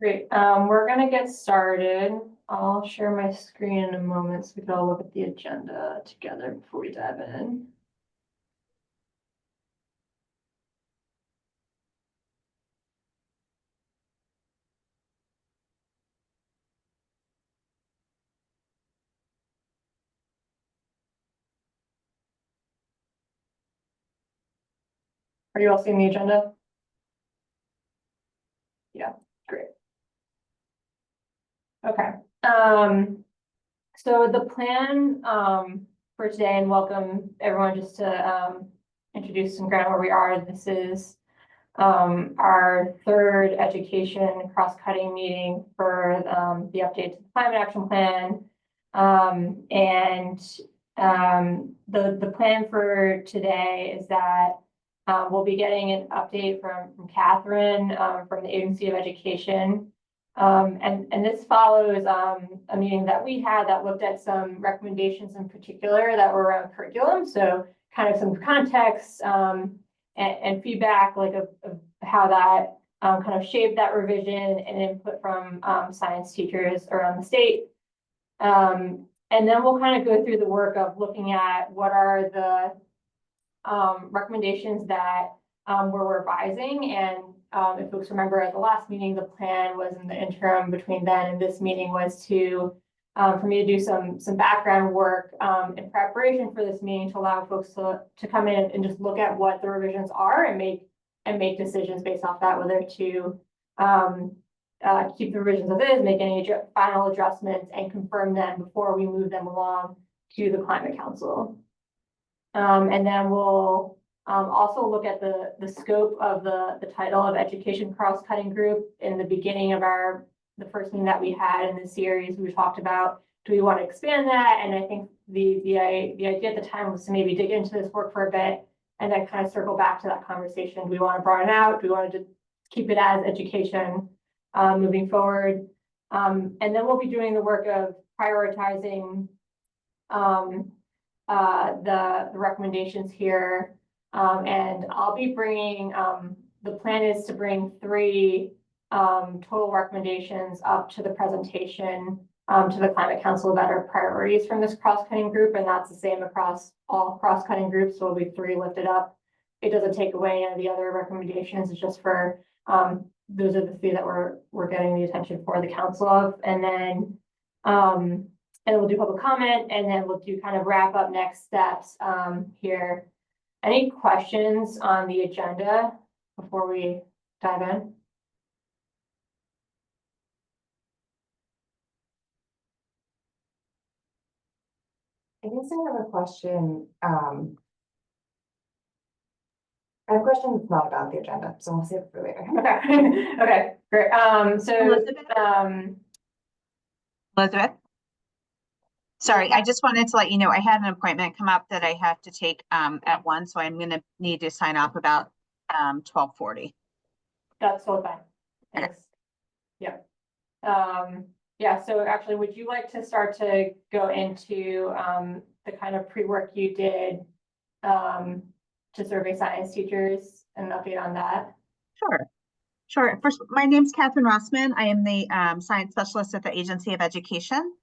Great. We're gonna get started. I'll share my screen in a moment so we can all look at the agenda together before we dive in. Are you all seeing the agenda? Yeah, great. Okay. So the plan for today, and welcome everyone, just to introduce some ground where we are. This is our third education cross-cutting meeting for the update to the climate action plan. The plan for today is that we'll be getting an update from Catherine from the Agency of Education. And this follows a meeting that we had that looked at some recommendations in particular that were around curriculum. So kind of some context and feedback like of how that kind of shaped that revision and input from science teachers around the state. And then we'll kind of go through the work of looking at what are the recommendations that we're revising. And if folks remember at the last meeting, the plan was in the interim between then and this meeting was to for me to do some background work in preparation for this meeting to allow folks to come in and just look at what the revisions are and make decisions based off that, whether to keep the revisions as is, make any final adjustments, and confirm them before we move them along to the Climate Council. And then we'll also look at the scope of the title of Education Cross-Cutting Group. In the beginning of the first meeting that we had in this series, we talked about, do we want to expand that? And I think the idea at the time was to maybe dig into this work for a bit and then kind of circle back to that conversation. Do we want to broaden out? Do we want to just keep it as education moving forward? And then we'll be doing the work of prioritizing the recommendations here. And I'll be bringing, the plan is to bring 3 total recommendations up to the presentation to the Climate Council about our priorities from this cross-cutting group, and that's the same across all cross-cutting groups, so it'll be 3 lifted up. It doesn't take away any of the other recommendations, it's just for, those are the 3 that we're getting the attention for the council of. And then, and we'll do public comment, and then we'll do kind of wrap up next steps here. Any questions on the agenda before we dive in? I guess I have a question. I have a question that's not about the agenda, so we'll save it for later. Okay. Okay, great. Elizabeth? Sorry, I just wanted to let you know I had an appointment come up that I have to take at 1, so I'm gonna need to sign off about 12:40. That's totally fine. Thanks. Yeah. Yeah, so actually, would you like to start to go into the kind of pre-work you did to survey science teachers and an update on that? Sure. First, my name's Catherine Rossman. I am the science specialist at the Agency of Education.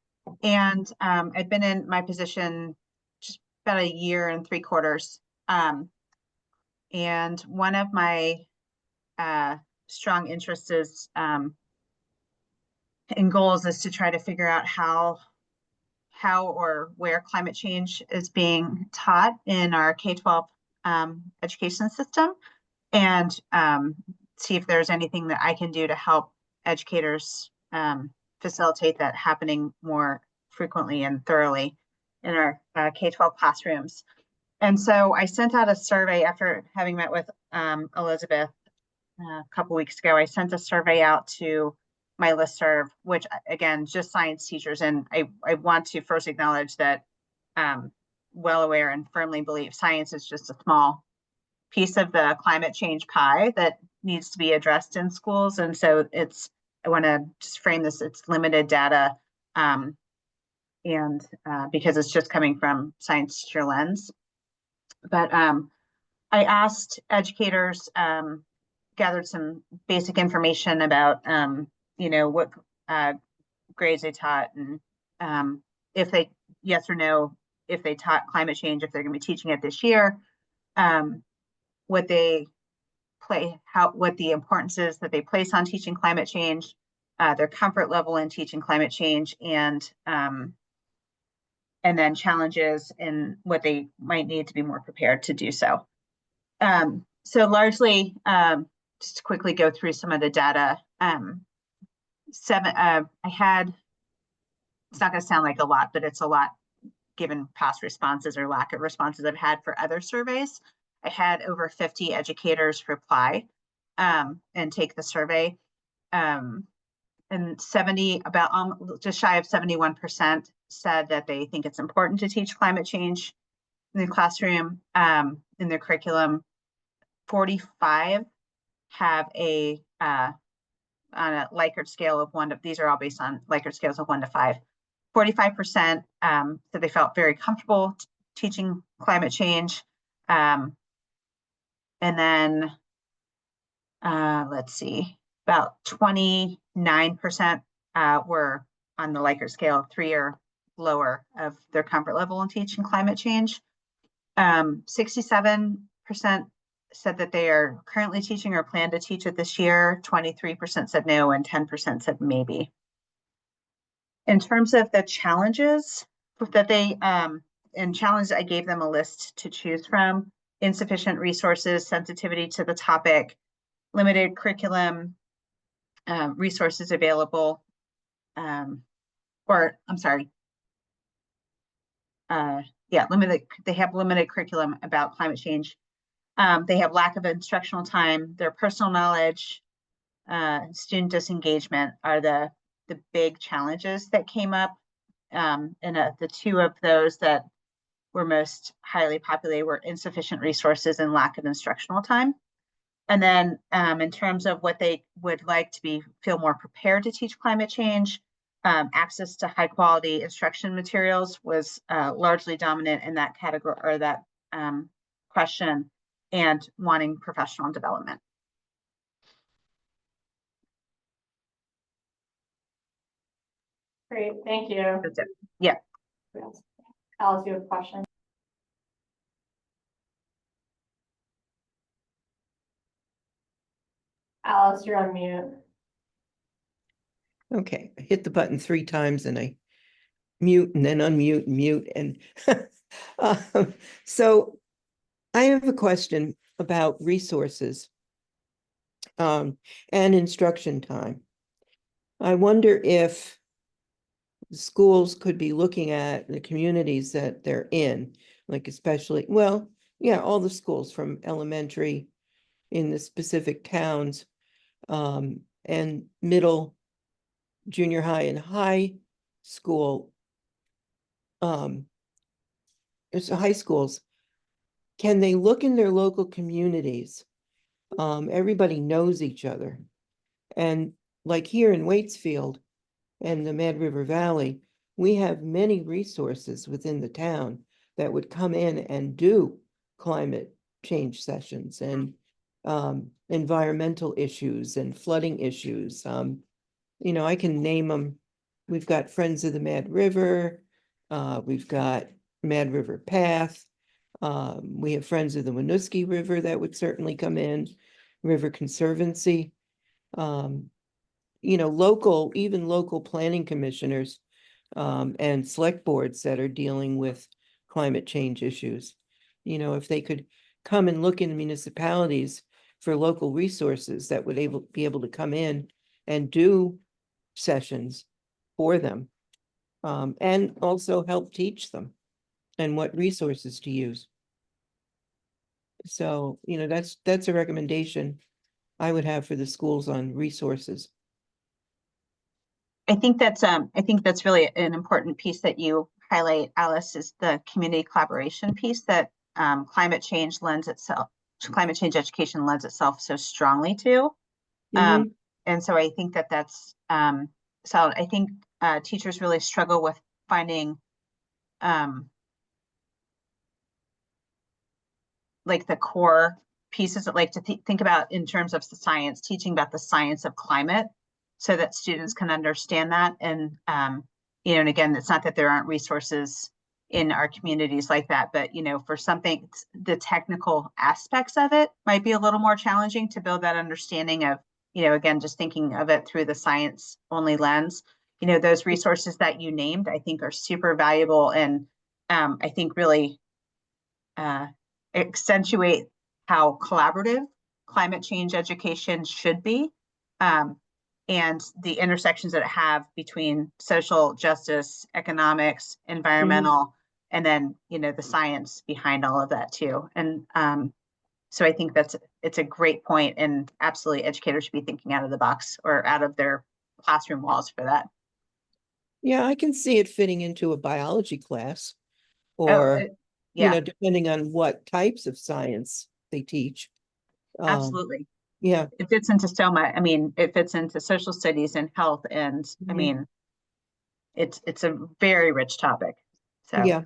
And I've been in my position just about 1 year and 3 quarters. And one of my strong interests is and goals is to try to figure out how or where climate change is being taught in our K-12 education system, and see if there's anything that I can do to help educators facilitate that happening more frequently and thoroughly in our K-12 classrooms. And so I sent out a survey after having met with Elizabeth a couple weeks ago. I sent a survey out to my listserv, which again, just science teachers. And I want to first acknowledge that well aware and firmly believe science is just a small piece of the climate change pie that needs to be addressed in schools. And so I want to just frame this, it's limited data, and because it's just coming from science teacher lens. But I asked educators, gathered some basic information about what grades they taught, and if they, yes or no, if they taught climate change, if they're going to be teaching it this year, what the importance is that they place on teaching climate change, their comfort level in teaching climate change, and then challenges and what they might need to be more prepared to do so. So largely, just to quickly go through some of the data, it's not going to sound like a lot, but it's a lot given past responses or lack of responses I've had for other surveys. I had over 50 educators reply and take the survey. And just shy of 71% said that they think it's important to teach climate change in the classroom, in their curriculum. 45 have on a Likert scale of 1 to, these are all based on Likert scales of 1 to 5. 45% said they felt very comfortable teaching climate change. And then, let's see, about 29% were on the Likert scale of 3 or lower of their comfort level in teaching climate change. 67% said that they are currently teaching or plan to teach it this year. 23% said no, and 10% said maybe. In terms of the challenges that I gave them a list to choose from: insufficient resources, sensitivity to the topic, limited curriculum, resources available, they have limited curriculum about climate change. They have lack of instructional time. Their personal knowledge, student disengagement are the big challenges that came up. And the 2 of those that were most highly populated were insufficient resources and lack of instructional time. And then in terms of what they would like to feel more prepared to teach climate change, access to high quality instruction materials was largely dominant in that category, or that question, and wanting professional development. Great, thank you. That's it. Yeah. Alice, you have a question? Alice, you're on mute. Okay, I hit the button 3 times and I mute and then unmute and mute. And so I have a question about resources and instruction time. I wonder if schools could be looking at the communities that they're in, like especially, well, yeah, all the schools from elementary in the specific towns, and middle, junior high, and high school, so high schools. Can they look in their local communities? Everybody knows each other. And like here in Waitsfield and the Mad River Valley, we have many resources within the town that would come in and do climate change sessions and environmental issues and flooding issues. I can name them. We've got Friends of the Mad River. We've got Mad River Path. We have Friends of the Winooski River that would certainly come in. River Conservancy. Even local planning commissioners and select boards that are dealing with climate change issues. If they could come and look in municipalities for local resources that would be able to come in and do sessions for them, and also help teach them and what resources to use. So, that's a recommendation I would have for the schools on resources. I think that's really an important piece that you highlight, Alice, is the community collaboration piece that climate change education lends itself so strongly to. Mhm. And so I think that's solid. I think teachers really struggle with finding like the core pieces that like to think about in terms of the science, teaching about the science of climate so that students can understand that. And, you know, and again, it's not that there aren't resources in our communities like that, but, you know, for something, the technical aspects of it might be a little more challenging to build that understanding of, you know, again, just thinking of it through the science only lens. You know, those resources that you named, I think are super valuable, and I think really accentuate how collaborative climate change education should be, and the intersections that it have between social justice, economics, environmental, and then, you know, the science behind all of that too. And so I think it's a great point, and absolutely educators should be thinking out of the box or out of their classroom walls for that. Yeah, I can see it fitting into a biology class, Oh, or, you yeah, know, depending on what types of science they teach. absolutely. Yeah, It fits into so much. I mean, it fits into social studies and health, and I Mhm. mean, it's a very rich topic. So yeah.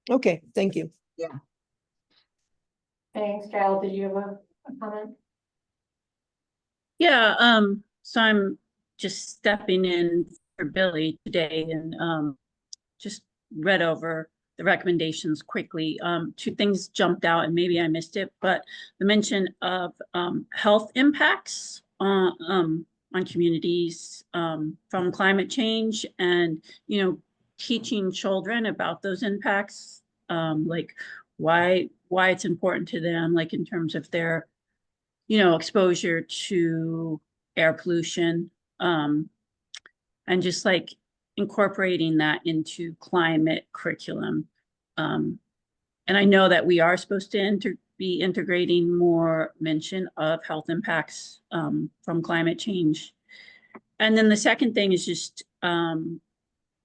Okay, thank you. yeah. Thanks, Gerald. Did you have a comment? Yeah, so I'm just stepping in for Billy today and just read over the recommendations quickly. Two things jumped out and maybe I missed it, but the mention of health impacts on communities from climate change, and, you know, teaching children about those impacts, like why it's important to them, like in terms of their, you know, exposure to air pollution, and just like incorporating that into climate curriculum. And I know that we are supposed to be integrating more mention of health impacts from climate change. And then the second thing is just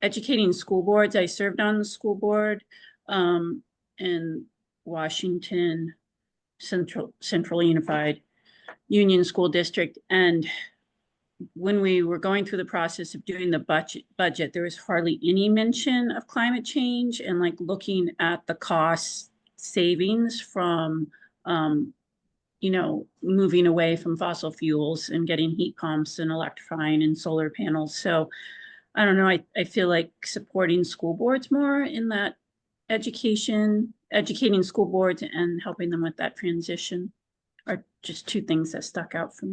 educating school boards. I served on the school board in Washington Central Unified Union School District, and when we were going through the process of doing the budget, there was hardly any mention of climate change, and like looking at the cost savings from, you know, moving away from fossil fuels and getting heat pumps and electrifying and solar panels. So I don't know, I feel like supporting school boards more in that educating school boards and helping them with that transition are just two things that stuck out for me.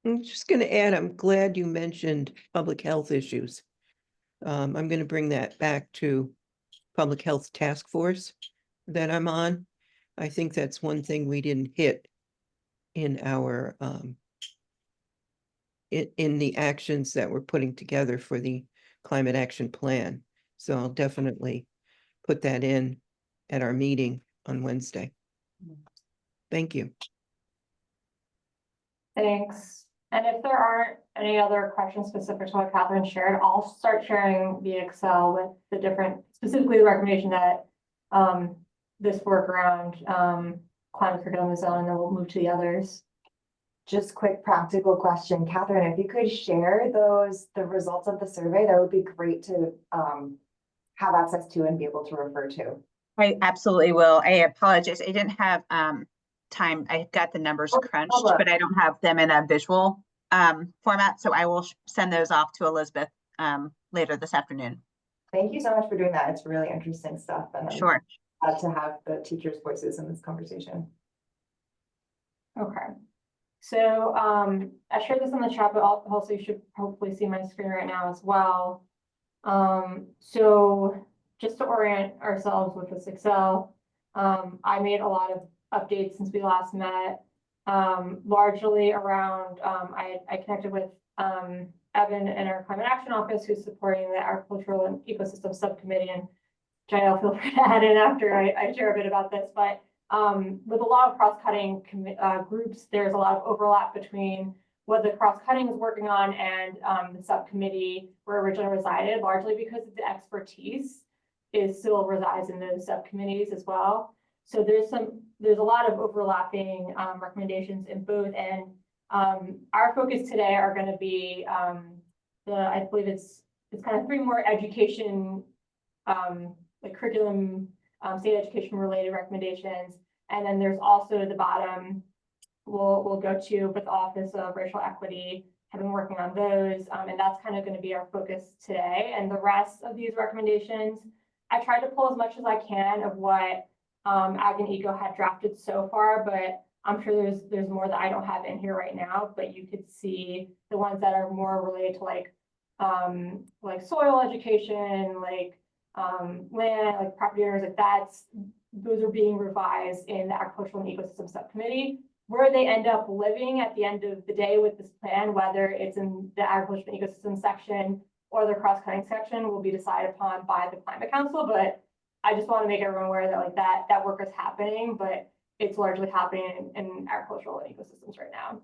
I'm just going to add, I'm glad you mentioned public health issues. I'm going to bring that back to Public Health Task Force that I'm on. I think that's one thing we didn't hit in our in the actions that we're putting together for the climate action plan. So I'll definitely put that in at our meeting on Wednesday. Thank you. Thanks. And if there aren't any other questions specific to what Catherine shared, I'll start sharing the Excel with the different, specifically the recommendation that this work around climate curriculum is on, and then we'll move to the others. Just quick practical question, Catherine, if you could share the results of the survey, that would be great to have access to and be able to refer to. I absolutely will. I apologize. I didn't have time. I got the numbers crunched, but I don't have them in a visual format. So I will send those off to Elizabeth later this afternoon. Thank you so much for doing that. It's really interesting stuff. And I'm Sure. glad to have the teachers' voices in this conversation. Okay. So I shared this in the chat, but also you should hopefully see my screen right now as well. So just to orient ourselves with this Excel, I made a lot of updates since we last met, largely around, I connected with Evan in our Climate Action Office, who's supporting the Agricultural and Ecosystem Subcommittee, and Jael, feel free to add in after I share a bit about this, but with a lot of cross-cutting groups, there's a lot of overlap between what the cross-cutting is working on and the subcommittee where originally resided, largely because the expertise still resides in those subcommittees as well. So there's a lot of overlapping recommendations in both, and our focus today are going to be I believe it's kind of three more education like curriculum, state education related recommendations. And then there's also the bottom we'll go to with the Office of Racial Equity, have been working on those, and that's kind of going to be our focus today. And the rest of these recommendations, I tried to pull as much as I can of what Ag and Eco had drafted so far, but I'm sure there's more that I don't have in here right now, but you could see the ones that are more related to like soil education, like land, like property owners, like those are being revised in the Agricultural and Ecosystem Subcommittee. Where they end up living at the end of the day with this plan, whether it's in the Agricultural and Ecosystem section or the cross-cutting section, will be decided upon by the Climate Council. But I just want to make everyone aware that like that work is happening, but it's largely happening in agricultural and ecosystems right now.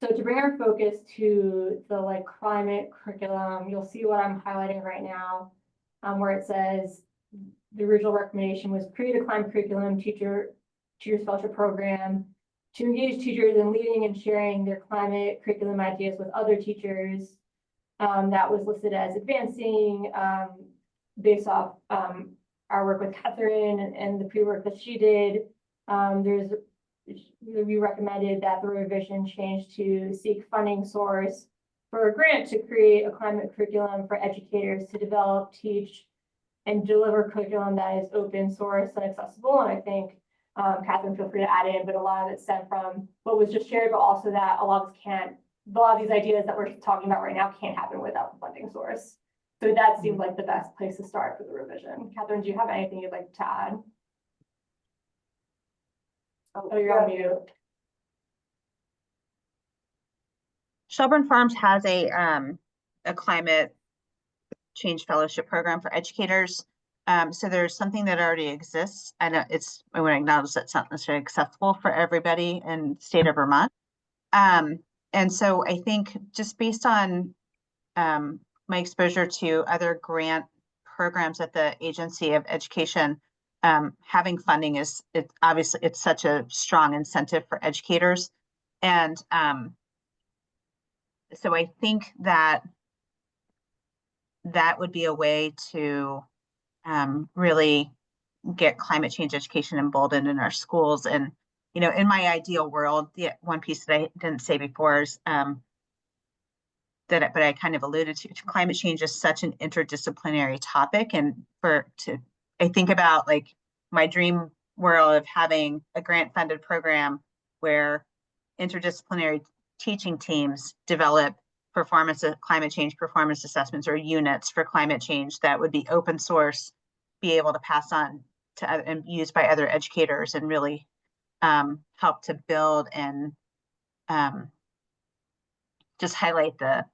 So to bring our focus to the like climate curriculum, you'll see what I'm highlighting right now, where it says the original recommendation was create a climate curriculum teacher fellowship program to engage teachers in leading and sharing their climate curriculum ideas with other teachers. That was listed as advancing based off our work with Catherine and the pre-work that she did. We recommended that the revision change to seek funding source for a grant to create a climate curriculum for educators to develop, teach, and deliver curriculum that is open source and accessible. And I think, Catherine, feel free to add in, but a lot of it stemmed from what was just shared, but also that a lot of these ideas that we're talking about right now can't happen without the funding source. So that seemed like the best place to start for the revision. Catherine, do you have anything you'd like to add? Oh, you're on mute. Shelburne Farms has a climate change fellowship program for educators. So there's something that already exists. I want to acknowledge that's not necessarily accessible for everybody in the state of Vermont. And so I think just based on my exposure to other grant programs at the Agency of Education, having funding it's such a strong incentive for educators. And so I think that would be a way to really get climate change education emboldened in our schools. And, you know, in my ideal world, the one piece that I didn't say before is but I kind of alluded to climate change is such an interdisciplinary topic. And I think about like my dream world of having a grant funded program where interdisciplinary teaching teams develop climate change performance assessments or units for climate change that would be open source, be able to pass on to and used by other educators, and really help to build and just highlight the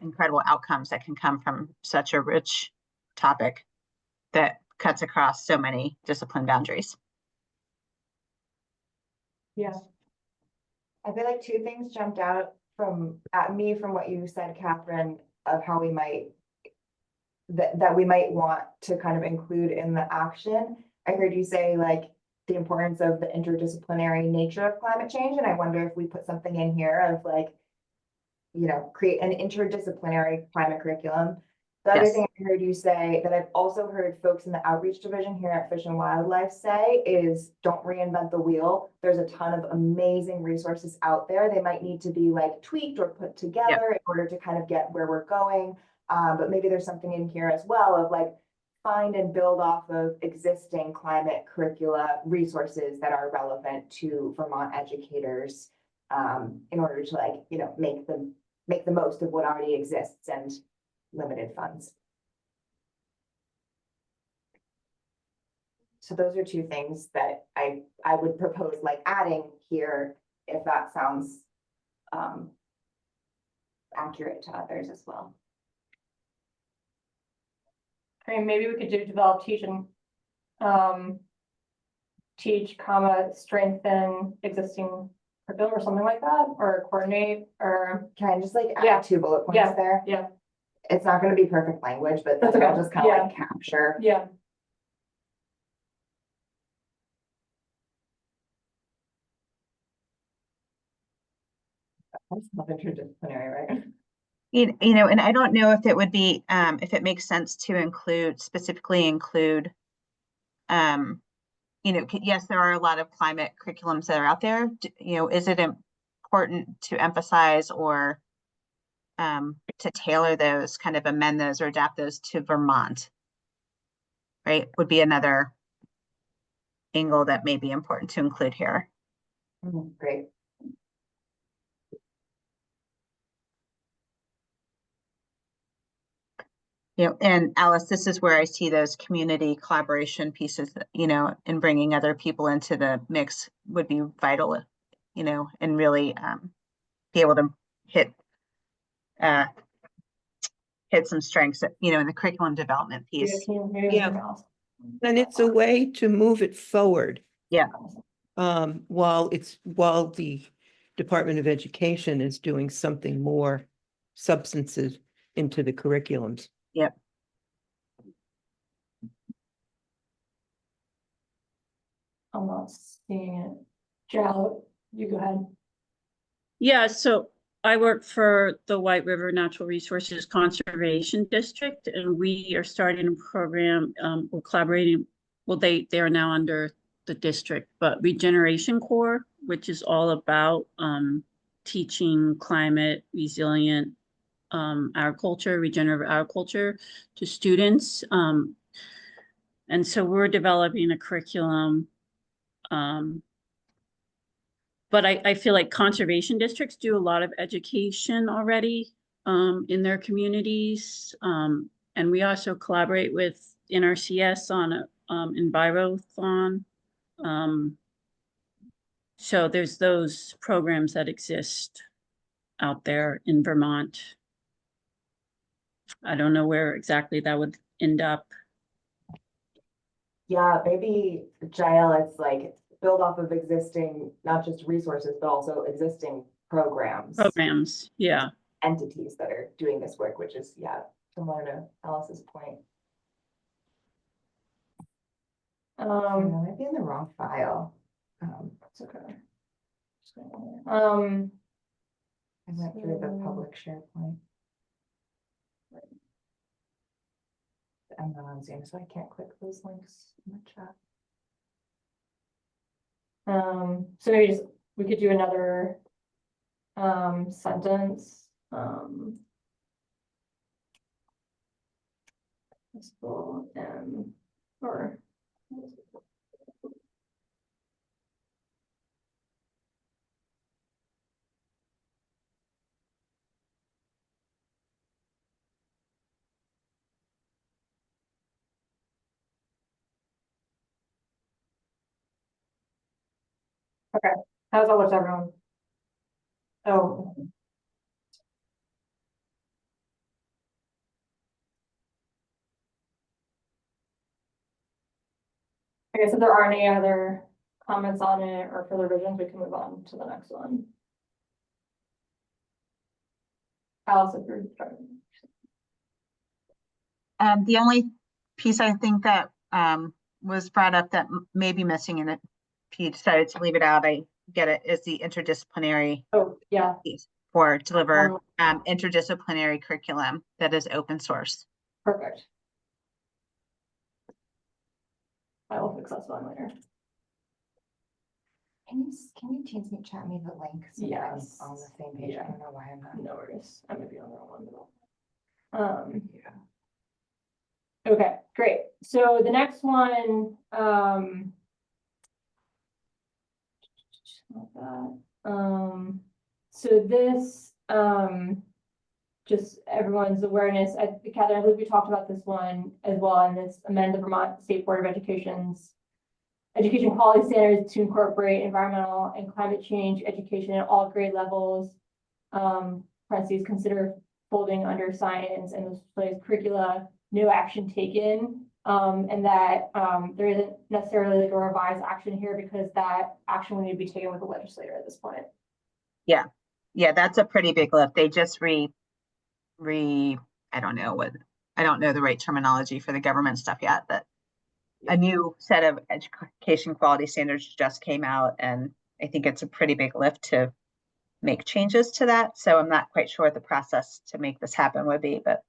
incredible outcomes that can come from such a rich topic that cuts across so many discipline boundaries. Yeah. I feel like two things jumped out at me from what you said, Catherine, of how we might that we might want to kind of include in the action. I heard you say like the importance of the interdisciplinary nature of climate change, and I wonder if we put something in here of like, you know, create an interdisciplinary climate curriculum. The other thing I heard you say that I've also heard folks in the outreach division here at Fish and Wildlife say is don't reinvent the wheel. There's a ton of amazing resources out there. They might need to be like tweaked or put together in order to kind of get where we're going. But maybe there's something in here as well of like find and build off of existing climate curricula resources that are relevant to Vermont educators in order to like, you know, make the most of what already exists and limited funds. So those are two things that I would propose like adding here, if that sounds accurate to others as well. I mean, maybe we could develop strengthen existing curriculum or something like that, or coordinate, or Can I just like add 2 bullet points there? yeah. It's not going to be perfect language, but That's I'll okay. just kind of like capture. Yeah. That's not interdisciplinary, right? You know, and I don't know if it would be, if it makes sense to specifically include you know, yes, there are a lot of climate curriculums that are out there. You know, is it important to emphasize or to tailor those, kind of amend those or adapt those to Vermont? Right, would be another angle that may be important to include here. Great. You know, and Alice, this is where I see those community collaboration pieces, you know, and bringing other people into the mix would be vital, you know, and really be able to hit some strengths, you know, in the curriculum development piece. Yeah. And it's a way to move it forward. Yeah. While the Department of Education is doing something more substantive into the curriculums. Yep. I'm not seeing it. Joe, you go ahead. Yeah, so I work for the White River Natural Resources Conservation District, and we are starting a program, we're collaborating, well, they are now under the district, but Regeneration Corps, which is all about teaching climate resilient agriculture, regenerative agriculture to students. And so we're developing a curriculum. But I feel like conservation districts do a lot of education already in their communities. And we also collaborate with NRCS on a Envirothon. So there's those programs that exist out there in Vermont. I don't know where exactly that would end up. Yeah, maybe Jael, it's like build off of existing, not just resources, but also existing programs. Yeah. Entities that are doing this work, which is, yeah, similar to Alice's point. I might be in the wrong file. It's okay. I went through the public SharePoint. I'm not on Zoom, so I can't click those links in the chat. So maybe just, we could do another sentence. Or okay, how's that with everyone? Oh. I guess if there aren't any other comments on it or further revisions, we can move on to the next one. Alice, if you're starting. The only piece I think that was brought up that may be missing, and if you decided to leave it out, I get it, is the interdisciplinary Oh, yeah. piece for deliver interdisciplinary curriculum that is open source. Perfect. I will fix that one later. Can you change me, chat me the link? So that I'm Yes. on the same page. I don't know why I'm not. No worries. I might be on the wrong one. Yeah. Okay, great. So the next one, so this, just everyone's awareness, Catherine, I believe we talked about this one as well, in this amend the Vermont State Board of Education's education quality standards to incorporate environmental and climate change education at all grade levels. Parentheses, consider folding under science and displays curricula, no action taken. And that there isn't necessarily like a revised action here because that action will need to be taken with the legislator at this point. Yeah, that's a pretty big lift. They just I don't know the right terminology for the government stuff yet, but a new set of education quality standards just came out, and I think it's a pretty big lift to make changes to that. So I'm not quite sure what the process to make this happen would be, but.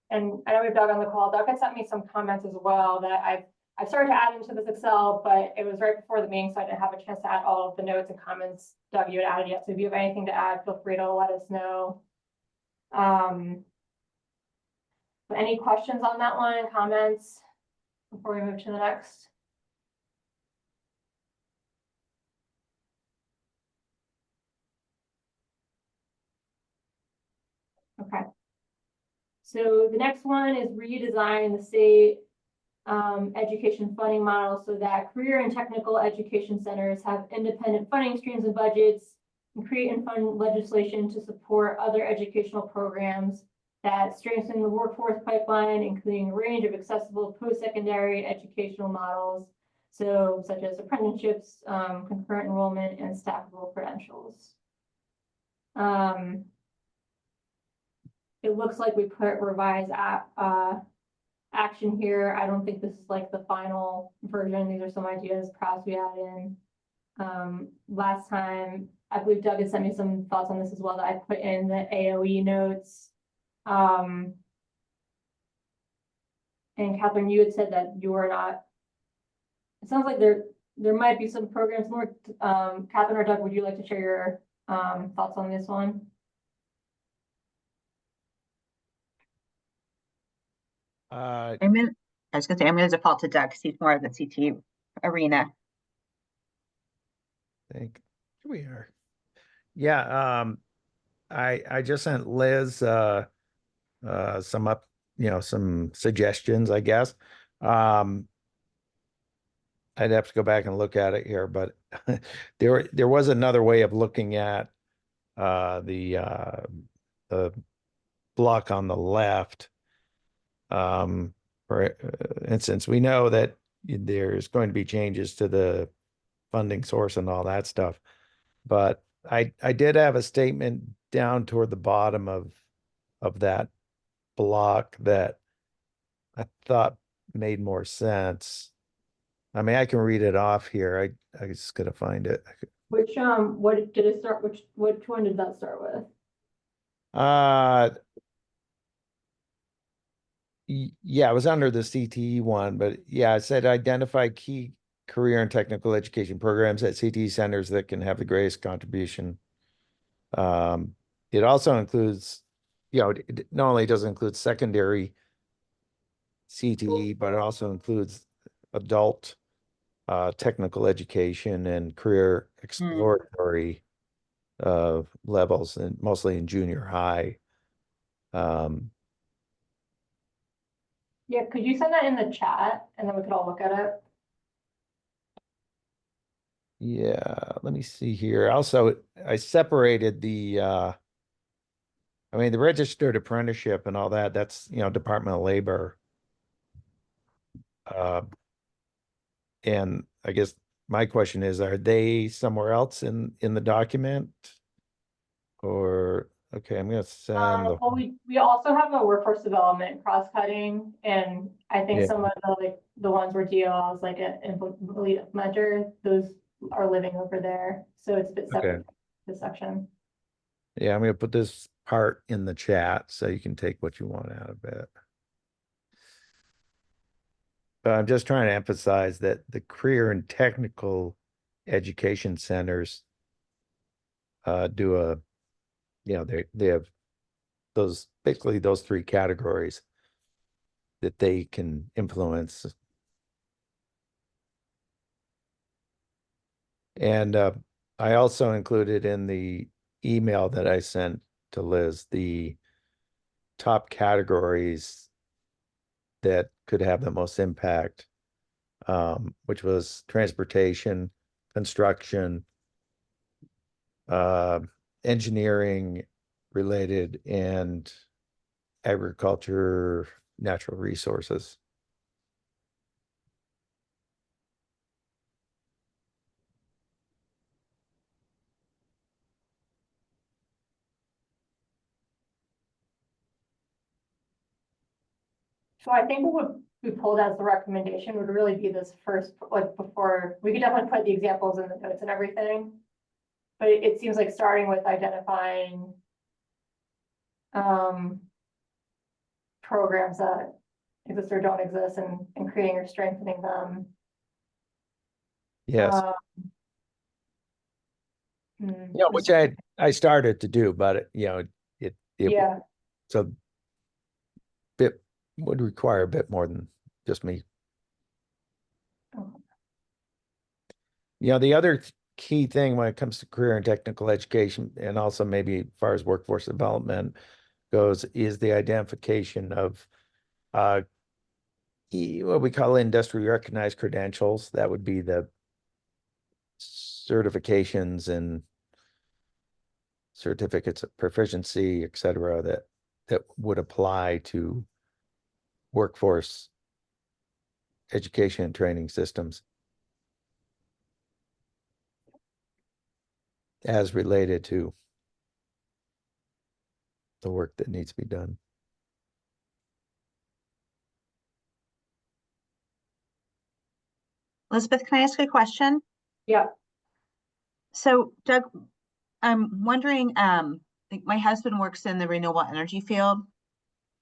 And I know we have Doug on the call. Doug had sent me some comments as well that I've I started to add into this Excel, but it was right before the meeting, so I didn't have a chance to add all of the notes and comments Doug, you had added yet. So if you have anything to add, feel free to let us know. But any questions on that one, comments before we move to the next? Okay. So the next one is redesign the state education funding model so that career and technical education centers have independent funding streams and budgets, and create and fund legislation to support other educational programs that strengthen the workforce pipeline, including a range of accessible post-secondary educational models, so such as apprenticeships, concurrent enrollment, and stackable credentials. It looks like we put revise action here. I don't think this is like the final version. These are some ideas perhaps we add in. Last time, I believe Doug had sent me some thoughts on this as well that I put in the AOE notes. And Catherine, you had said that you were not, it sounds like there might be some programs more. Catherine or Doug, would you like to share your thoughts on this one? I was gonna say, I'm gonna default to Doug because he's more of the CT arena. I think we are. Yeah, I just sent Liz some suggestions, I guess. I'd have to go back and look at it here, but there was another way of looking at the block on the left. For instance, we know that there's going to be changes to the funding source and all that stuff, but I did have a statement down toward the bottom of that block that I thought made more sense. I mean, I can read it off here. I just gotta find it. Which what did it start? Which one did that start with? Yeah, it was under the CTE one, but yeah, it said identify key career and technical education programs at CTE centers that can have the greatest contribution. It also includes, it not only does it include secondary CTE, but it also includes adult technical education and career exploratory levels, and mostly in junior high. Yeah, could you send that in the chat and then we could all look at it? Yeah, let me see here. Also, I separated the registered apprenticeship and all that, that's, Department of Labor. And I guess my question is, are they somewhere else in the document? Or, okay, I'm gonna send the, Well, we also have a workforce development cross-cutting, and I think Yeah. some of the ones where DOLs like an implementer, those are living over there, so it's a bit separate, this section. yeah, I'm gonna put this part in the chat so you can take what you want out of it. But I'm just trying to emphasize that the career and technical education centers do a, they have basically those three categories that they can influence. And I also included in the email that I sent to Liz the top categories that could have the most impact, which was transportation, construction, engineering related, and agriculture, natural resources. So I think what we pulled as the recommendation would really be this first, like before, we could definitely put the examples in the notes and everything. But it seems like starting with identifying programs that exist or don't exist, and creating or strengthening them. Yes, which I started to do, but it Yeah, so bit would require a bit more than just me. The other key thing when it comes to career and technical education, and also maybe as far as workforce development goes, is the identification of what we call industry recognized credentials. That would be the certifications and certificates of proficiency, et cetera, that would apply to workforce education and training systems as related to the work that needs to be done. Elizabeth, can I ask a question? yeah, So Doug, I'm wondering, like my husband works in the renewable energy field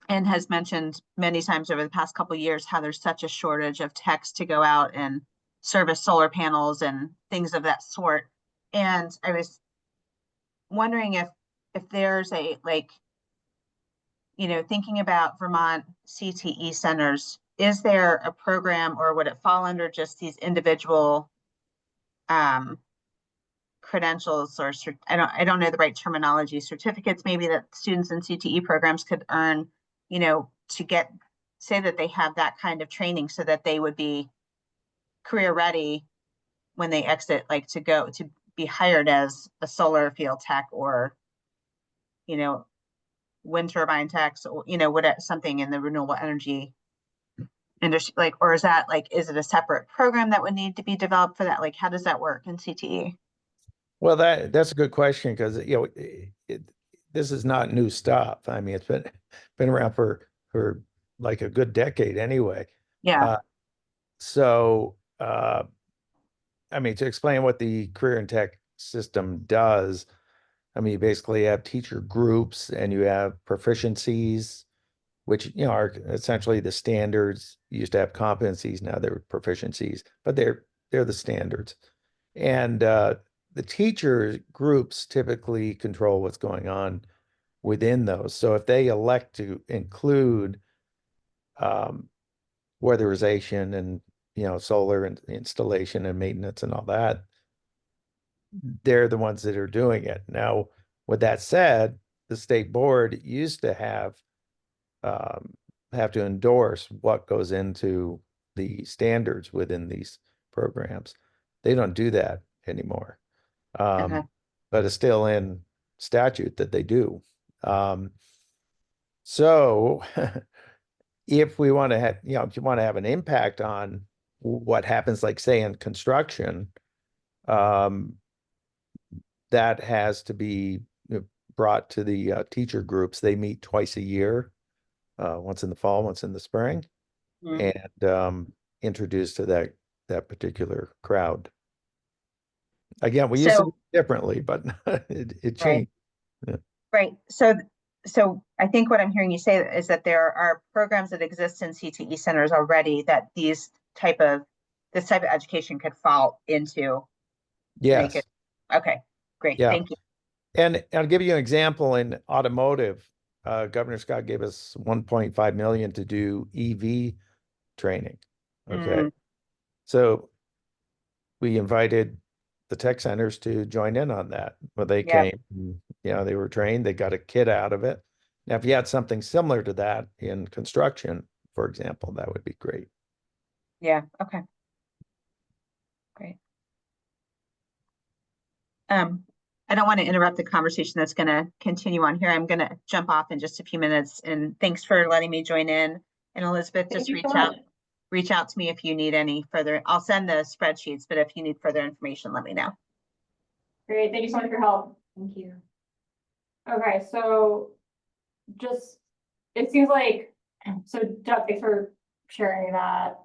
and has mentioned many times over the past couple of years how there's such a shortage of techs to go out and service solar panels and things of that sort. And I was wondering if there's a, like, thinking about Vermont CTE centers, is there a program, or would it fall under just these individual credentials, or I don't know the right terminology, certificates maybe that students in CTE programs could earn, to say that they have that kind of training so that they would be career ready when they exit, like to be hired as a solar field tech, or wind turbine techs, or something in the renewable energy industry, like, or is it a separate program that would need to be developed for that? Like, how does that work in CTE? Well, that's a good question, because this is not new stuff. I mean, it's been around for like a good decade anyway. Yeah. So I mean, to explain what the career and tech system does, I mean, you basically have teacher groups and you have proficiencies, which are essentially the standards. You used to have competencies, now they're proficiencies, but they're the standards. And the teacher groups typically control what's going on within those. So if they elect to include weatherization and solar and installation and maintenance and all that, they're the ones that are doing it. Now, with that said, the state board used to have to endorse what goes into the standards within these programs. They don't do that anymore. Okay. But it's still in statute that they do. So if we want to have, if you want to have an impact on what happens, like say in construction, that has to be brought to the teacher groups. They meet twice a year, once in the fall, once in the spring, and introduced to that particular crowd. Again, we used to do it differently, but it changed. Right. So I think what I'm hearing you say is that there are programs that exist in CTE centers already that this type of education could fall into. Yes. Okay, great. Yeah. Thank you. And I'll give you an example in automotive. Governor Scott gave us 1.5 million to do EV training. Okay. So we invited the tech centers to join in on that. Well, they came, they were trained, they got a kit out of it. Now, if you had something similar to that in construction, for example, that would be great. Yeah. Okay. Great. I don't want to interrupt the conversation that's going to continue on here. I'm going to jump off in just a few minutes, and thanks for letting me join in. And Elizabeth, just reach out to me if you need any further. I'll send the spreadsheets, but if you need further information, let me know. Great. Thank you so much for your help. Thank you. Okay, so it seems like, so Doug, thanks for sharing that.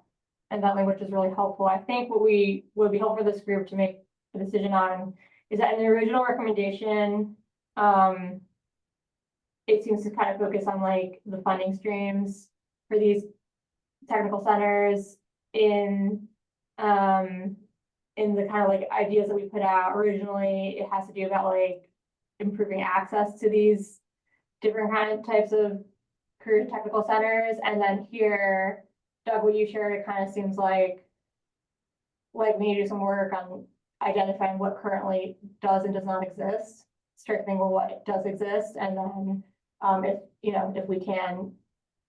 And that language is really helpful. I think what would be helpful for this group to make a decision on is that in the original recommendation, it seems to kind of focus on like the funding streams for these technical centers in the kind of like ideas that we put out originally, it has to do about like improving access to these different kind of types of career technical centers. And then here, Doug, what you shared, it kind of seems like we need to do some work on identifying what currently does and does not exist, strengthening what does exist, and then if, you know, if we can,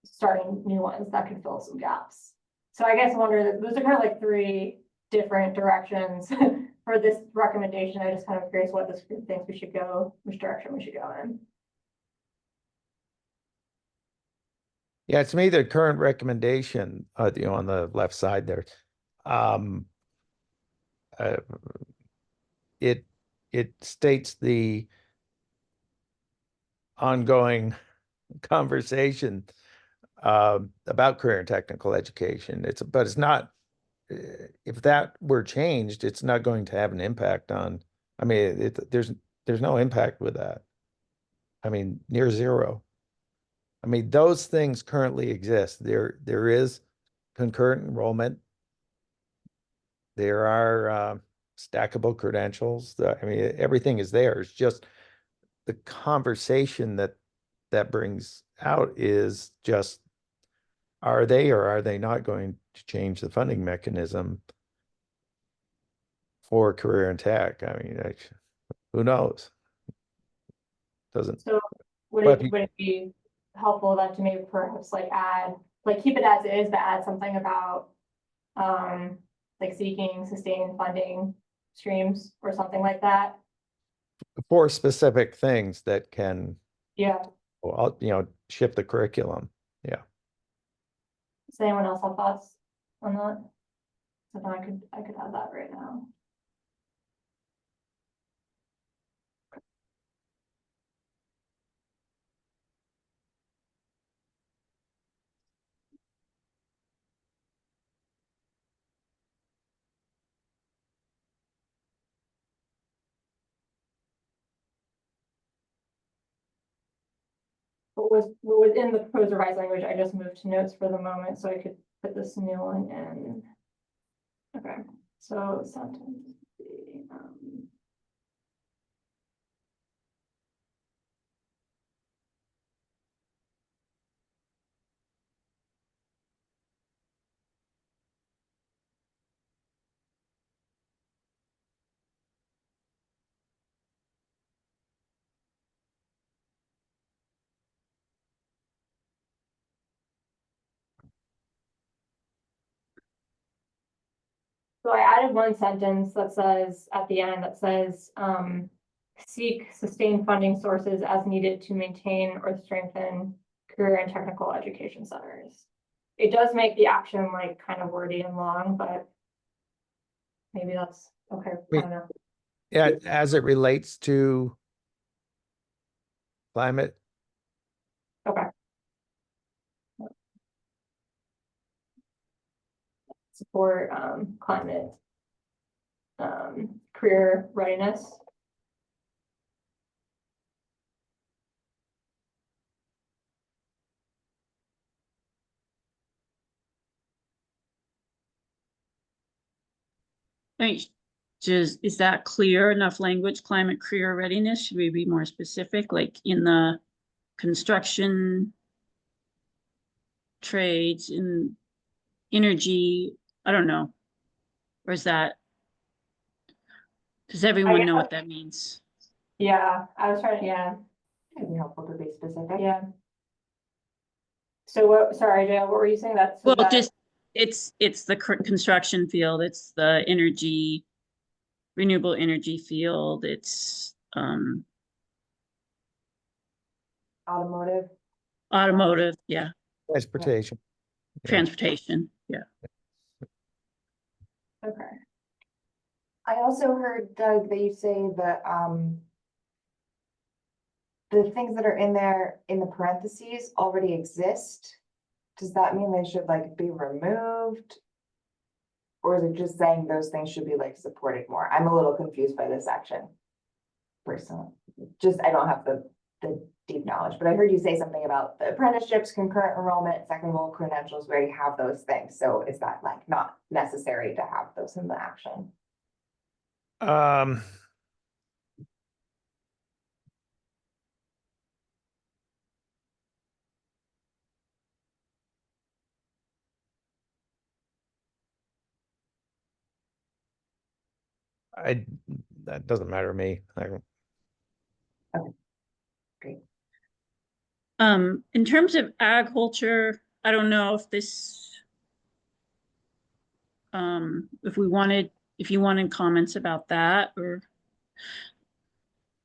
starting new ones that can fill some gaps. So I guess I wonder that those are kind of like three different directions for this recommendation. I just kind of curious what this group thinks we should go, which direction we should go in. Yeah, to me, the current recommendation, you know, on the left side there, it states the ongoing conversation about career and technical education. But it's not, if that were changed, it's not going to have an impact on, I mean, there's no impact with that. I mean, near zero. I mean, those things currently exist. There is concurrent enrollment. There are stackable credentials. I mean, everything is there. It's just the conversation that brings out is just, are they or are they not going to change the funding mechanism for career and tech? I mean, who knows? Doesn't. So would But it be helpful that to maybe perhaps like add, like keep it as it is, but add something about like seeking sustained funding streams or something like that? for specific things that can, Yeah. well, you know, shift the curriculum. Yeah. Does anyone else have thoughts on that? So then I could add that right now. What was in the proposed revised language, I just moved to notes for the moment, so I could put this new one in. Okay, so sentence B, so I added one sentence that says, at the end, that says, seek sustained funding sources as needed to maintain or strengthen career and technical education centers. It does make the action like kind of wordy and long, but maybe that's okay. I don't know. Yeah, as it relates to climate. Okay. Support climate career readiness. Right. Is that clear enough language, climate career readiness? Should we be more specific, like in the construction trades, in energy? I don't know. Or is that, does everyone know what that means? Yeah, I was trying to, yeah, It'd be helpful to be specific. yeah. So what, sorry, Dale, what were you saying? That's Well, just, it's the construction field, it's the energy, renewable energy field, it's Automotive. automotive, yeah, Transportation. Yeah. transportation, yeah. okay. I also heard, Doug, that you say that, the things that are in there in the parentheses already exist. Does that mean they should like be removed? Or is it just saying those things should be like supported more? I'm a little confused by this action. Personally, just, I don't have the deep knowledge, but I heard you say something about the apprenticeships, concurrent enrollment, second level credentials, where you have those things. So is that like not necessary to have those in the action? Um, that doesn't matter to me. In terms of agriculture, I don't know if this, if you wanted comments about that, or,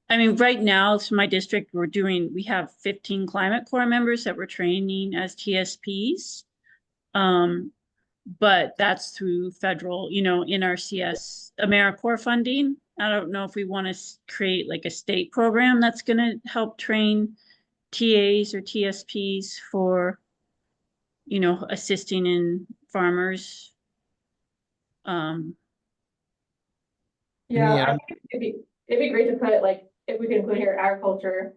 I mean, right now, so my district, we have 15 Climate Corps members that we're training as TSPs. But that's through federal, NRCS AmeriCorps funding. I don't know if we want to create like a state program that's going to help train TAs or TSPs for, assisting in farmers. Yeah, Yeah. I think it'd be great to put like, if we could include here agriculture.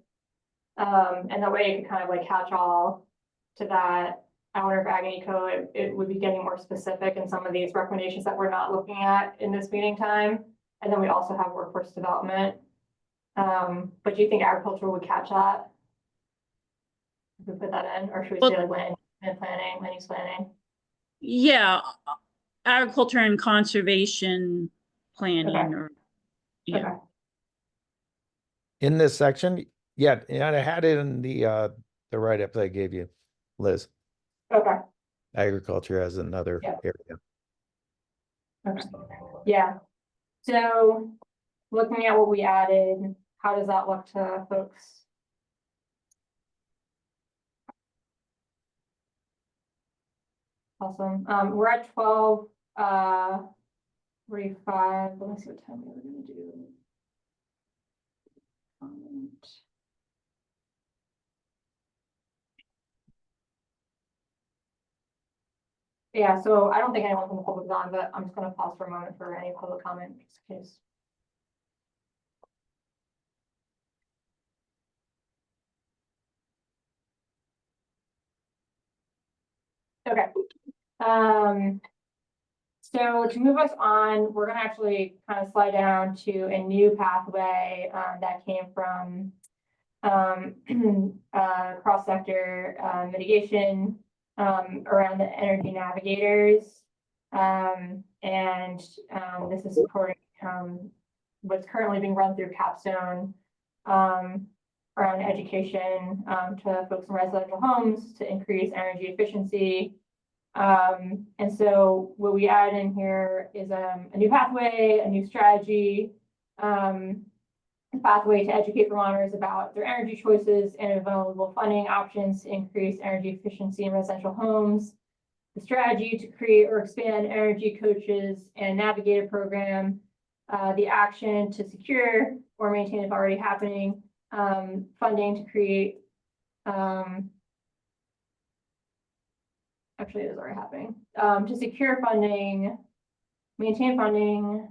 And that way it could kind of like catch all to that. I wonder if Ag and Eco, it would be getting more specific in some of these recommendations that we're not looking at in this meeting time. And then we also have workforce development. But do you think agriculture would catch that? If we put that in, or should we Well- say like land planning, land use planning? Yeah, agriculture and conservation planning, Okay. or, yeah. Okay, In this section, yeah, I had it in the write-up that I gave you, Liz. okay, Agriculture as another Yeah. area. okay, yeah. So looking at what we added, how does that look to folks? Awesome. We're at 12, 45. Let me see what time we were gonna do. Yeah, so I don't think anyone from the public is on, but I'm just gonna pause for a moment for any public comment, just in case. Okay. So to move us on, we're gonna actually kind of slide down to a new pathway, that came from cross-sector mitigation around the energy navigators. This is supporting what's currently being run through Capstone around education to folks in residential homes to increase energy efficiency. And so what we add in here is a new pathway, a new strategy, a pathway to educate Vermonters about their energy choices and available funding options to increase energy efficiency in residential homes. The strategy to create or expand energy coaches and navigator program. The action to secure or maintain, if already happening, funding to create. Actually, it is already happening. To secure funding, maintain funding.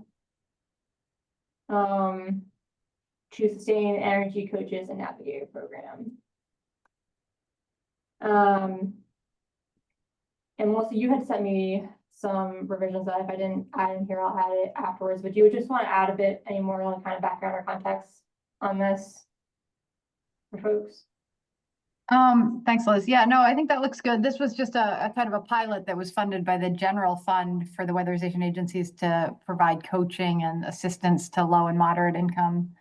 To sustain energy coaches and navigator program. And Melissa, you had sent me some revisions that if I didn't add in here, I'll add it afterwards, but you would just want to add a bit any more like kind of background or context on this for folks? Thanks, Liz. Yeah, no, I think that looks good. This was just a kind of a pilot that was funded by the general fund for the weatherization agencies to provide coaching and assistance to low and moderate income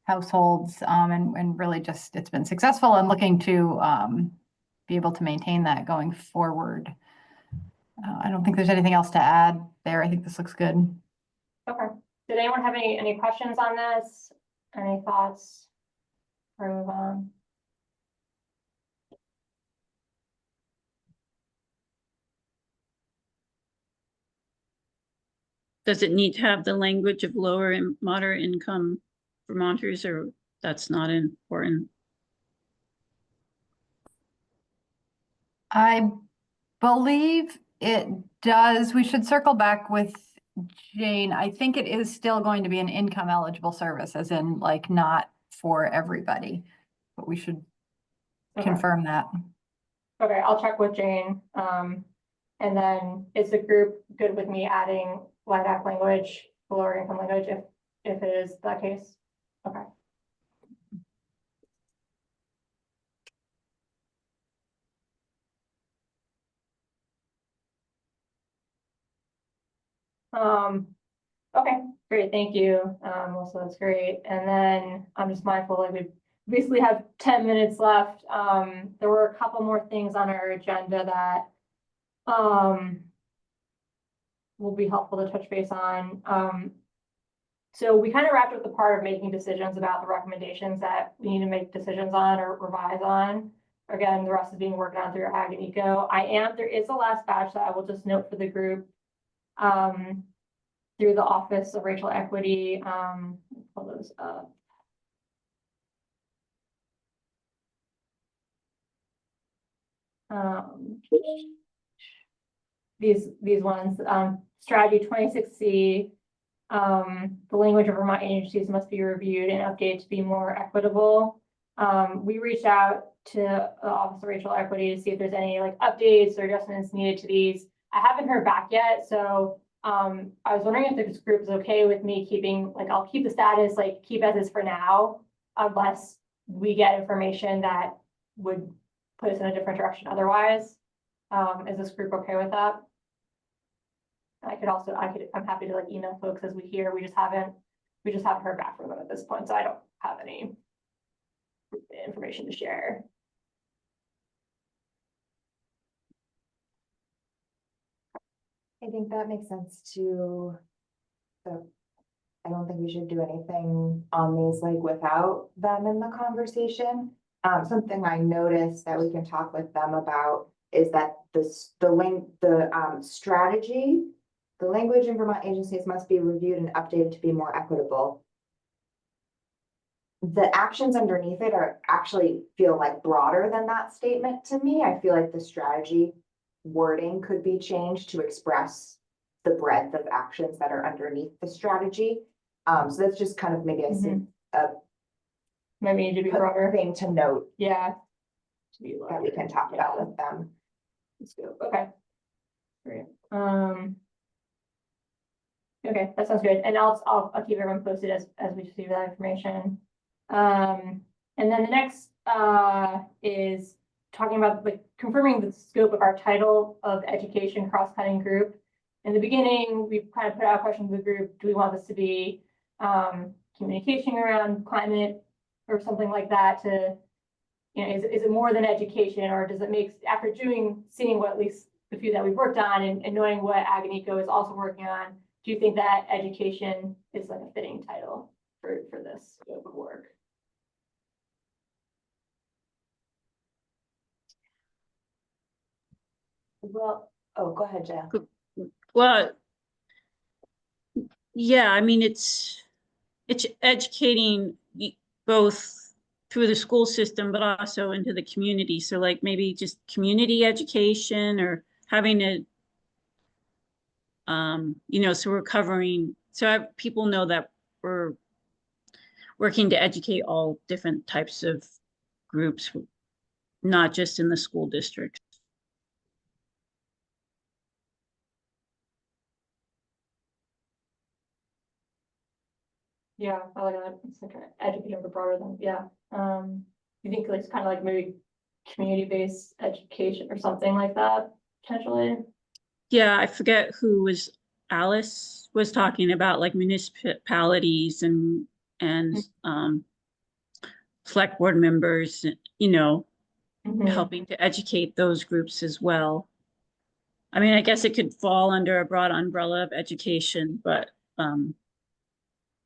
households. And really just, it's been successful and looking to be able to maintain that going forward. I don't think there's anything else to add there. I think this looks good. Okay. Did anyone have any questions on this? Any thoughts? Or move on? Does it need to have the language of lower and moderate income Vermonters, or that's not important? I believe it does. We should circle back with Jane. I think it is still going to be an income eligible service, as in like not for everybody. But we should Okay. confirm that. Okay, I'll check with Jane. And then is the group good with me adding LIDAC language, lower income language, if it is that case? Okay. Okay, great, thank you. Also, that's great. And then I'm just mindful, like we basically have 10 minutes left. There were a couple more things on our agenda that will be helpful to touch base on. So we kind of wrapped up the part of making decisions about the recommendations that we need to make decisions on or revise on. Again, the rest is being worked on through Ag and Eco. There is a last batch that I will just note for the group. Through the Office of Racial Equity, pull those up. These ones, strategy 26C, the language of Vermont agencies must be reviewed and updated to be more equitable. We reached out to the Office of Racial Equity to see if there's any like updates or adjustments needed to these. I haven't heard back yet, so I was wondering if this group is okay with me keeping, like, I'll keep the status, like, keep as is for now, unless we get information that would put us in a different direction otherwise. Is this group okay with that? I'm happy to like email folks as we hear. We just haven't heard back from them at this point, so I don't have any information to share. I think that makes sense too. So I don't think we should do anything on these like without them in the conversation. Something I noticed that we can talk with them about is that strategy, the language in Vermont agencies must be reviewed and updated to be more equitable. The actions underneath it are actually feel like broader than that statement to me. I feel like the strategy wording could be changed to express the breadth of actions that are underneath the strategy. So that's just kind of maybe a Maybe need to be broader. thing to note Yeah. that we can talk about with them. Let's go. Okay. Great. Okay, that sounds good. And I'll keep everyone posted as we receive that information. And then the next is talking about like confirming the scope of our title of education cross-cutting group. In the beginning, we kind of put out a question to the group, do we want this to be communication around climate or something like that to, you know, is it more than education, or does it make, after seeing what at least the few that we've worked on and knowing what Ag and Eco is also working on, do you think that education is like a fitting title for this scope of work? Well, oh, go ahead, Jen. Well, yeah, I mean, it's educating both through the school system, but also into the community. So like maybe just community education or having a, you know, so we're covering, so people know that we're working to educate all different types of groups, not just in the school district. Yeah, I like that. It's like educating for broader than, yeah. You think it's kind of like maybe community-based education or something like that, potentially? Yeah, I forget who was, Alice was talking about like municipalities and select board members, you know, Mhm. helping to educate those groups as well. I mean, I guess it could fall under a broad umbrella of education, but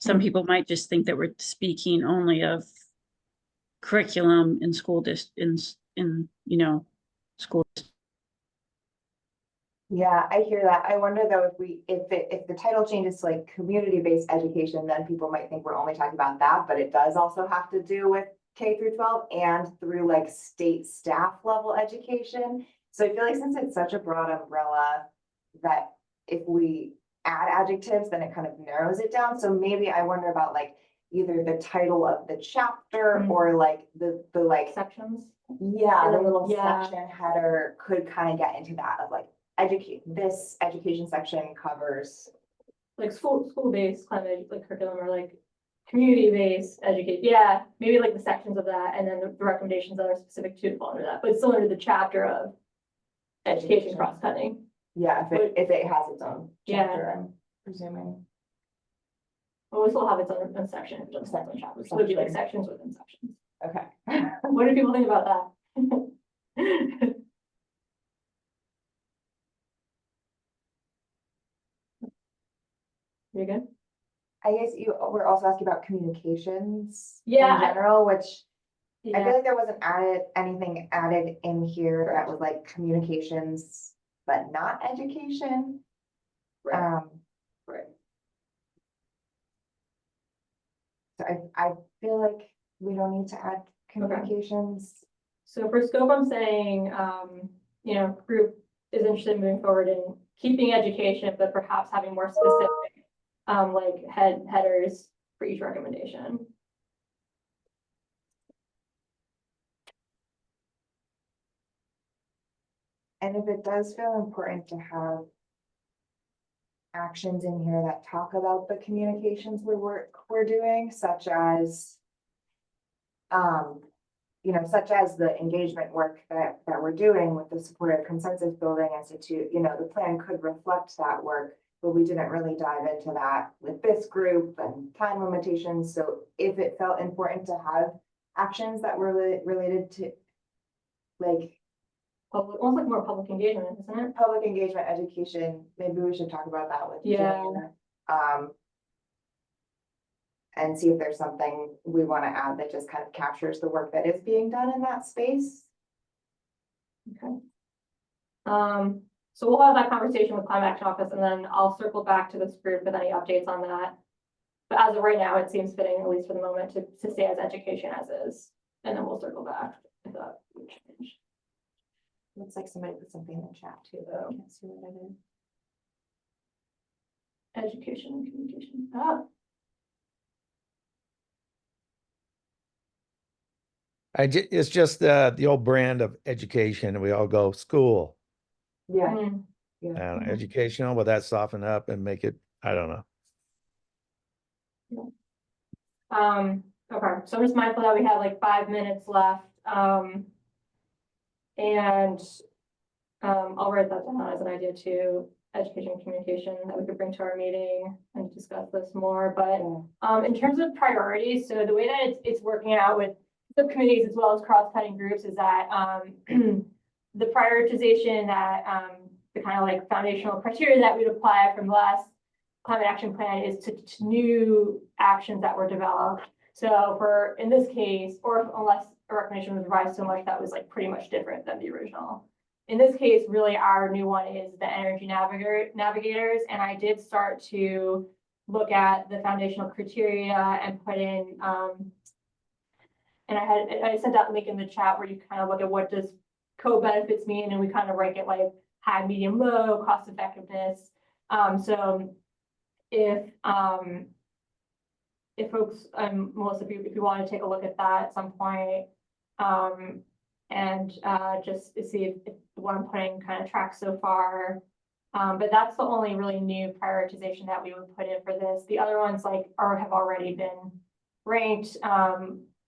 some people might just think that we're speaking only of curriculum in school in you know, school. Yeah, I hear that. I wonder though, if the title changes to like community-based education, then people might think we're only talking about that, but it does also have to do with K through 12 and through like state staff level education. So I feel like since it's such a broad umbrella that if we add adjectives, then it kind of narrows it down. So maybe I wonder about like either the title of the chapter Mm. or like the like, Sections. yeah, the And little yeah. section header could kind of get into that of like this education section covers. Like school-based climate, like curriculum, or like community-based educate, yeah, maybe like the sections of that, and then the recommendations that are specific to fall under that, but still under the chapter of education cross-cutting. Yeah, if it has its own Yeah. chapter, I'm presuming. But we still have its own section, if it doesn't have its own chapter, so it'd be like sections within sections. Okay. What do people think about that? You good? I guess we're also asking about communications. Yeah, In general, which I feel Yeah, like there wasn't anything added in here that was like communications, but not education. right, right. So I feel like we don't need to add communications. So for scope, I'm saying, group is interested in moving forward in keeping education, but perhaps having more specific, like headers for each recommendation. And if it does feel important to have actions in here that talk about the communications we're doing, such as such as the engagement work that we're doing with the Supportive Consensus Building Institute, the plan could reflect that work, but we didn't really dive into that with this group and time limitations. So if it felt important to have actions that were related to like Public, almost like more public engagement, isn't it? public engagement education, maybe we should talk about that with Yeah. Jane. And see if there's something we want to add that just kind of captures the work that is being done in that space. Okay. So we'll have that conversation with Climate Action Office, and then I'll circle back to this group with any updates on that. But as of right now, it seems fitting, at least for the moment, to stay as education as is, and then we'll circle back if that would change. Looks like somebody put something in the chat too, but I can't see what it is. Education and communication. It's just the old brand of education. We all go school Yeah, Hmm. yeah. and educational, but that soften up and make it, I don't know. Okay, so I'm just mindful that we have like 5 minutes left. And I'll write that down as an idea too, education and communication that we could bring to our meeting and discuss this more. But in terms of priorities, so the way that it's working out with subcommittees as well as cross-cutting groups is that the prioritization that the kind of like foundational criteria that we'd apply from the last climate action plan is to new actions that were developed. So for, in this case, or unless a recommendation was revised so much that was like pretty much different than the original. In this case, really our new one is the energy navigators. And I did start to look at the foundational criteria and put in, and I sent that link in the chat where you kind of look at what does co-benefits mean, and we kind of rank it like high, medium, low, cost effectiveness. So if folks, Melissa, if you want to take a look at that at some point, and just to see if what I'm putting kind of tracks so far. But that's the only really new prioritization that we would put in for this. The other ones have already been ranked,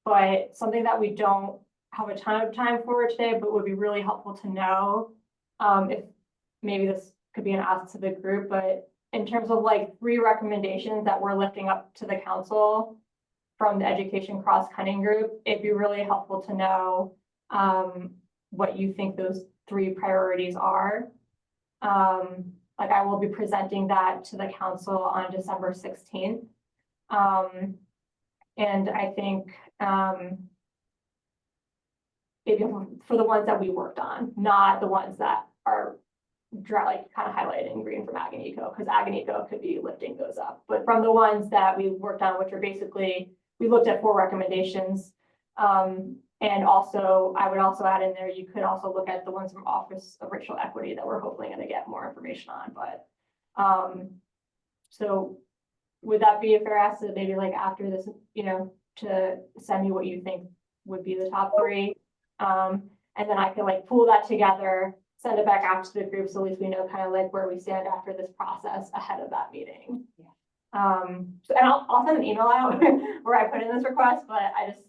but something that we don't have a ton of time for today, but would be really helpful to know, if maybe this could be an ask to the group, but in terms of like 3 recommendations that we're lifting up to the council from the education cross-cutting group, it'd be really helpful to know what you think those 3 priorities are. Like I will be presenting that to the council on December 16th. And I think maybe for the ones that we worked on, not the ones that are like kind of highlighted in green from Ag and Eco, because Ag and Eco could be lifting those up. But from the ones that we worked on, which are basically, we looked at 4 recommendations. And also, I would also add in there, you could also look at the ones from Office of Racial Equity that we're hopefully going to get more information on. But so would that be a fair ask to maybe like after this, you know, to send me what you think would be the top 3? And then I can like pull that together, send it back out to the group, so at least we know kind of like where we stand after this process ahead of that meeting. And I'll send an email out where I put in this request, but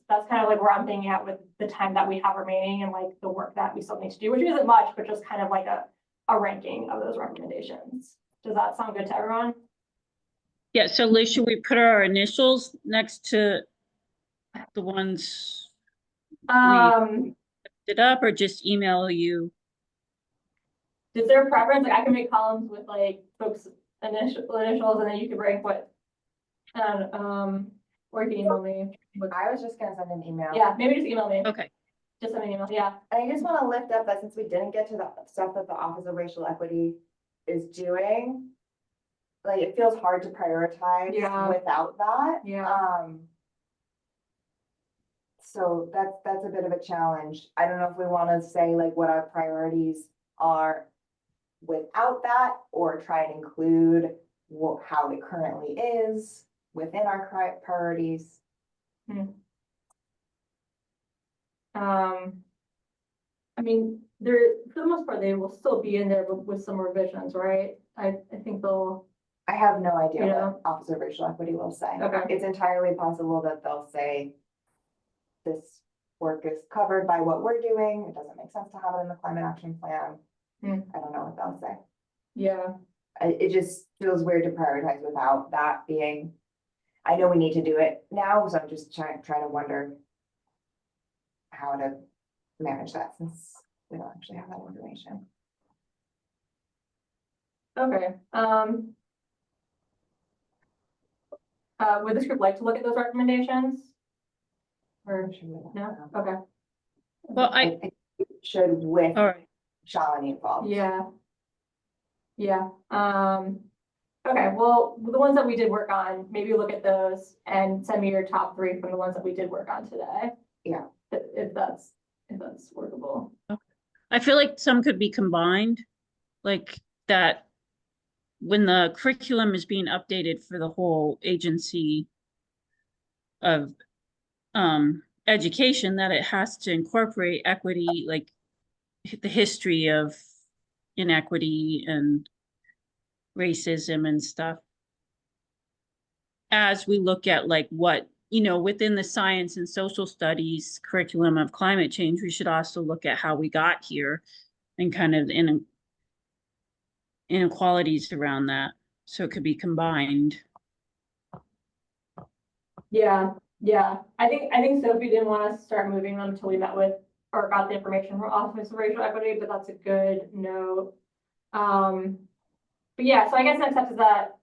that's kind of like where I'm thinking at with the time that we have remaining and like the work that we still need to do, which isn't much, but just kind of like a ranking of those recommendations. Does that sound good to everyone? Yeah, so Liz, should we put our initials next to the ones it up, or just email you? Is there a preference? Like I can make columns with like folks' initials and then you can break what, or you can email me. I was just gonna send an email. Yeah, maybe just email me. Okay, Just send me an email, yeah. And I just wanna lift up that since we didn't get to the stuff that the Office of Racial Equity is doing, like, it feels hard to prioritize Yeah. without that. Yeah. So that's a bit of a challenge. I don't know if we wanna say like what our priorities are without that, or try and include how it currently is within our priorities. I mean, for the most part, they will still be in there, but with some revisions, right? I think they'll, I have no idea Yeah. what Office of Racial Equity will say. Okay. It's entirely possible that they'll say this work is covered by what we're doing. It doesn't make sense to have it in the climate action plan. I don't know what they'll say. yeah, It just feels weird to prioritize without that being, I know we need to do it now, so I'm just trying to wonder how to manage that since we don't actually have that information. okay. Would this group like to look at those recommendations? Or, no, okay, well, I think it should with all right, Shalini involved. yeah. Yeah, okay, well, the ones that we did work on, maybe look at those and send me your top 3 from the ones that we did work on today. Yeah. If that's workable. I feel like some could be combined, like that when the curriculum is being updated for the whole agency of education, that it has to incorporate equity, like the history of inequity and racism and stuff. As we look at like what, within the science and social studies curriculum of climate change, we should also look at how we got here and kind of inequalities around that. So it could be combined. Yeah, I think Sophie didn't want us to start moving them until we met with or got the information from Office of Racial Equity, but that's a good note. But yeah, so I guess next step is that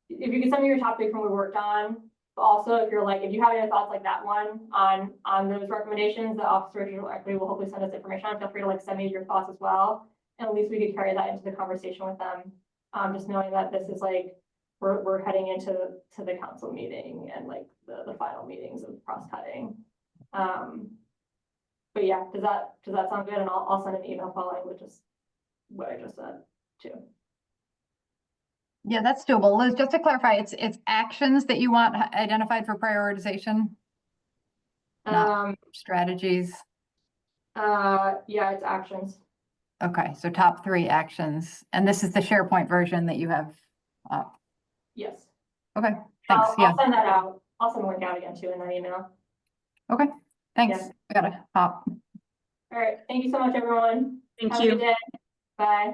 if you could send me your top 3 from what we worked on, but also if you have any thoughts like that one on those recommendations, the Office of Racial Equity will hopefully send us information on. Feel free to send me your thoughts as well. And at least we could carry that into the conversation with them. Just knowing that this is we're heading into the council meeting and the final meetings of cross-cutting. But yeah, does that sound good? And I'll send an email following with just what I just said too. Yeah, that's doable. Liz, just to clarify, it's actions that you want identified for prioritization, not strategies. Yeah, it's actions. Okay, so top 3 actions, and this is the SharePoint version that you have up. Yes. Okay, thanks. Yeah, I'll send that out. I'll send the link out again too in that email. okay, thanks. Yeah. We gotta hop. All right. Thank you so much, everyone. Thank Have a you. good day. Bye.